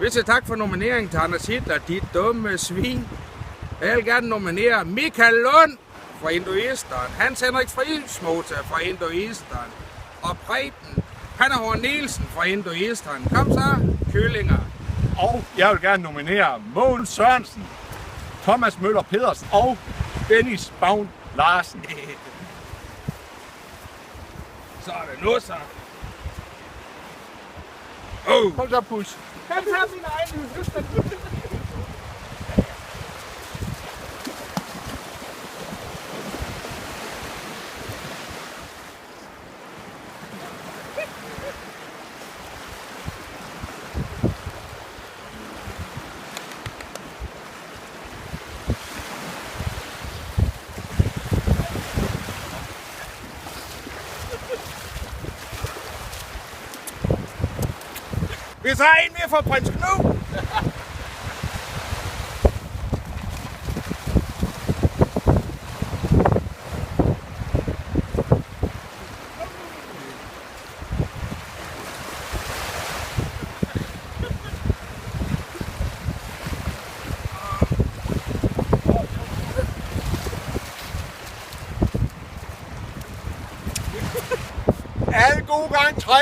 Vi siger tak for nomineringen til Anders Hitler, dit dumme svin. Jeg vil gerne nominere Michael Lund fra Hinduisteren, Hans Henrik Friismose fra Hinduisteren og Preben Panderhorn Nielsen fra Hinduisteren. Kom så, kyllinger. Og jeg vil gerne nominere Mogens Sørensen, Thomas Møller Pedersen og Dennis Bavn Larsen. Så er det nu så. Kom så, pus. Han tager sin egen hus. Vi tager en mere for prins Knud. Alle gode gange 3.